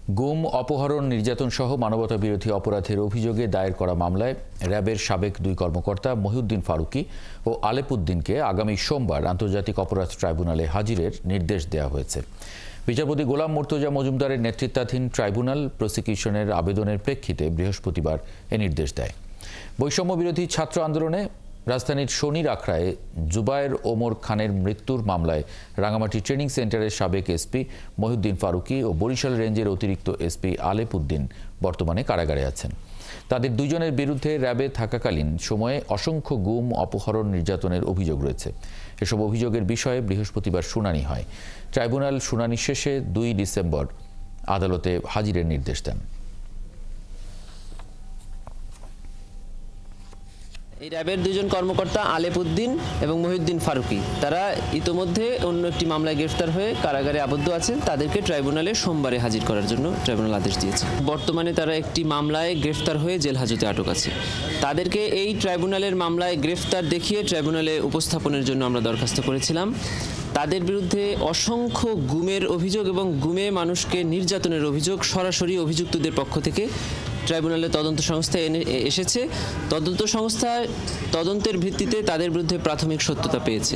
গুম, অপহরণ, নির্যাতন সহ মানবতাবিরোধী অপরাধের অভিযোগে দায়ের করা মামলায় র্যাবের সাবেক দুই কর্মকর্তা মহিউদ্দিন ফারুকী ও আলেপুদ্দিনকে আগামী সোমবার আন্তর্জাতিক অপরাধ ট্রাইব্যুনালে হাজিরের নির্দেশ দেওয়া হয়েছে। বিচারপতি গোলাম মুর্তজা মজুমদারের নেতৃত্বাধীন ট্রাইব্যুনাল প্রসিকিউশনের আবেদনের প্রেক্ষিতে বৃহস্পতিবার এ নির্দেশ দেয়। বৈষম্য বিরোধী ছাত্র আন্দোলনে রাজধানীর শনির আখড়ায় জুবায়ের ওমর খানের মৃত্যুর মামলায় রাঙামাটি ট্রেনিং সেন্টারের সাবেক এসপি মহিউদ্দিন ফারুকী ও বরিশাল রেঞ্জের অতিরিক্ত এসপি আলেপুদ্দিন বর্তমানে কারাগারে আছেন। তাদের দুজনের বিরুদ্ধে র্যাবে থাকাকালীন সময়ে অসংখ্য গুম, অপহরণ, নির্যাতনের অভিযোগ রয়েছে। এসব অভিযোগের বিষয়ে বৃহস্পতিবার শুনানি হয়। ট্রাইব্যুনাল শুনানি শেষে 2 ডিসেম্বর আদালতে হাজিরের নির্দেশ দেন। এই র্যাবের দুজন কর্মকর্তা আলেপুদ্দিন এবং মহিউদ্দিন ফারুকী তারা ইতোমধ্যে অন্য একটি মামলায় গ্রেফতার হয়ে কারাগারে আবদ্ধ আছেন। তাদেরকে ট্রাইব্যুনালে সোমবারে হাজির করার জন্য ট্রাইব্যুনাল আদেশ দিয়েছে। বর্তমানে তারা একটি মামলায় গ্রেফতার হয়ে জেল হাজতে আটক আছে। তাদেরকে এই ট্রাইব্যুনালের মামলায় গ্রেফতার দেখিয়ে ট্রাইব্যুনালে উপস্থাপনের জন্য আমরা দরখাস্ত করেছিলাম। তাদের বিরুদ্ধে অসংখ্য গুমের অভিযোগ এবং গুমে মানুষকে নির্যাতনের অভিযোগ সরাসরি অভিযুক্তদের পক্ষ থেকে ট্রাইব্যুনালে তদন্ত সংস্থা এসেছে। তদন্ত সংস্থা তদন্তের ভিত্তিতে তাদের বিরুদ্ধে প্রাথমিক সত্যতা পেয়েছে।